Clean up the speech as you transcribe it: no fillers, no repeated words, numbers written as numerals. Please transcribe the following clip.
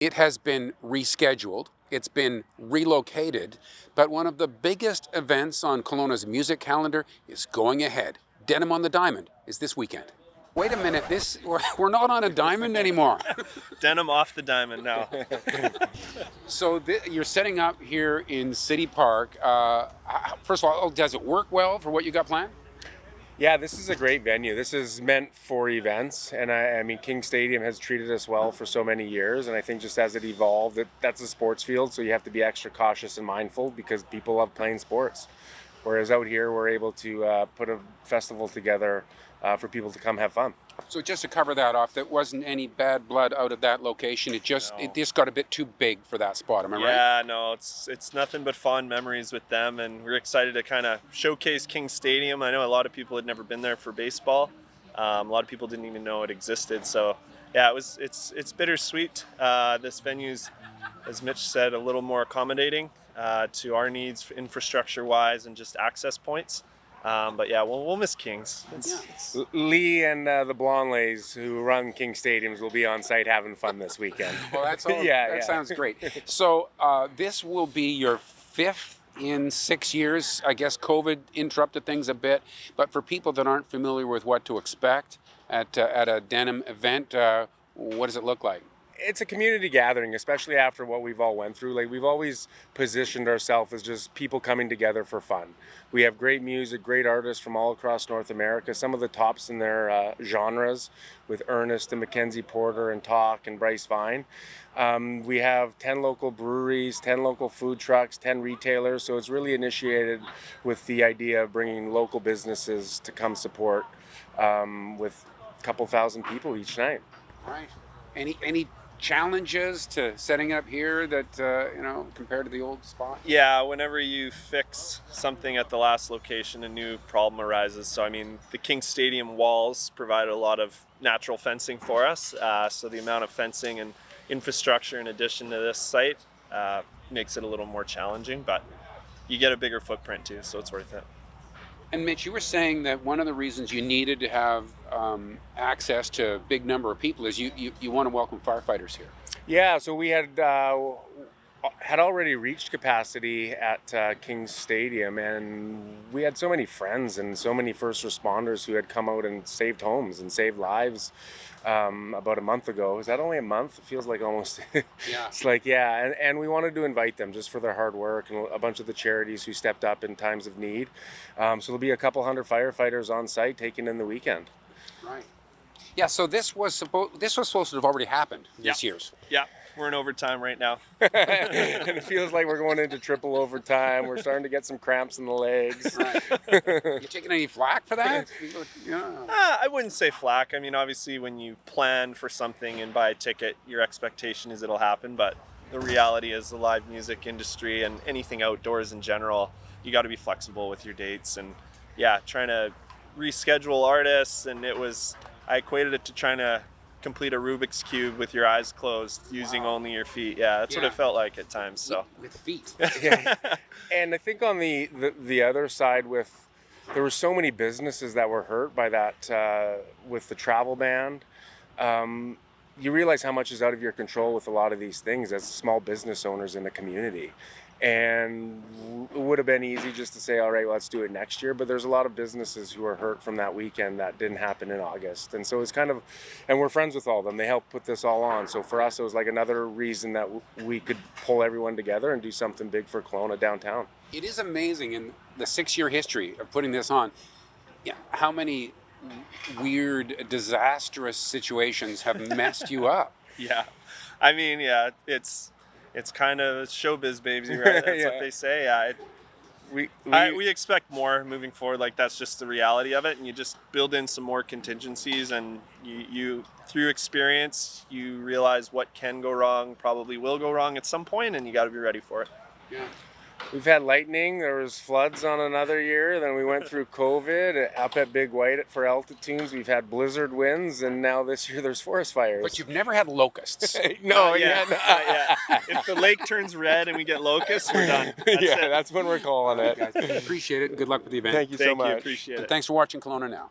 It has been rescheduled, it's been relocated, but one of the biggest events on Kelowna's music calendar is going ahead. Denim on the Diamond is this weekend. Wait a minute, we're not on a diamond anymore. Denim off the diamond now. So you're setting up here in City Park. First of all, does it work well for what you got planned? Yeah, this is a great venue. This is meant for events, and I mean, King Stadium has treated us well for so many years, and I think just as it evolved, that's a sports field, so you have to be extra cautious and mindful because people love playing sports. Whereas out here, we're able to put a festival together for people to come have fun. So just to cover that off, there wasn't any bad blood out of that location. It just got a bit too big for that spot. Am I right? Yeah, no, it's nothing but fond memories with them, and we're excited to kind of showcase King Stadium. I know a lot of people had never been there for baseball. A lot of people didn't even know it existed. So yeah, it's bittersweet. This venue's, as Mitch said, a little more accommodating to our needs infrastructure-wise and just access points. But yeah, we'll miss Kings. Lee and the Blondelays who run King Stadiums will be on site having fun this weekend. Well, that's all. That sounds great. So this will be your fifth in 6 years. I guess COVID interrupted things a bit, but for people that aren't familiar with what to expect at a Denim event, what does it look like? It's a community gathering, especially after what we've all went through. Like, we've always positioned ourselves as just people coming together for fun. We have great music, great artists from all across North America, some of the tops in their genres with Ernest and Mackenzie Porter and Talk and Bryce Vine. We have 10 local breweries, 10 local food trucks, 10 retailers. So it's really initiated with the idea of bringing local businesses to come support with a couple thousand people each night. Right. Any challenges to setting up here that compared to the old spot? Yeah, whenever you fix something at the last location, a new problem arises. So I mean, the King Stadium walls provide a lot of natural fencing for us. So the amount of fencing and infrastructure in addition to this site makes it a little more challenging, but you get a bigger footprint too, so it's worth it. And Mitch, you were saying that one of the reasons you needed to have access to a big number of people is you want to welcome firefighters here. Yeah, so we had already reached capacity at King's Stadium, and we had so many friends and so many first responders who had come out and saved homes and saved lives about a month ago. Is that only a month? It feels like almost. Yeah. It's like, yeah, and we wanted to invite them just for their hard work and a bunch of the charities who stepped up in times of need. So there'll be a couple hundred firefighters on site taking in the weekend. Right. Yeah, so this was supposed to have already happened this year's. Yeah, we're in overtime right now. And it feels like we're going into triple overtime. We're starting to get some cramps in the legs. Right. You taking any flack for that? Yeah. I wouldn't say flack. I mean, obviously, when you plan for something and buy a ticket, your expectation is it'll happen. But the reality is the live music industry and anything outdoors in general, you got to be flexible with your dates. And yeah, trying to reschedule artists, and I equated it to trying to complete a Rubik's Cube with your eyes closed using only your feet. Yeah, that's what it felt like at times. So with feet. Yeah. And I think on the other side, there were so many businesses that were hurt by that with the travel ban. You realize how much is out of your control with a lot of these things as small business owners in the community. And it would have been easy just to say, all right, well, let's do it next year. But there's a lot of businesses who are hurt from that weekend that didn't happen in August. And so it's kind of, and we're friends with all of them. They helped put this all on. So for us, it was like another reason that we could pull everyone together and do something big for Kelowna downtown. It is amazing in the 6-year history of putting this on, how many weird, disastrous situations have messed you up. Yeah. I mean, yeah, it's kind of showbiz, baby, right? That's what they say. Yeah, we expect more moving forward. Like, that's just the reality of it, and you just build in some more contingencies, and you through experience, you realize what can go wrong, probably will go wrong at some point, and you got to be ready for it. Yeah. We've had lightning, there was floods on another year, then we went through COVID, up at Big White for altitudes, we've had blizzard winds, and now this year there's forest fires. But you've never had locusts. No, yeah. If the lake turns red and we get locusts, we're done. That's when we're calling it. Guys, appreciate it, and good luck with the event. Thank you so much. Appreciate it. And thanks for watching Kelowna Now.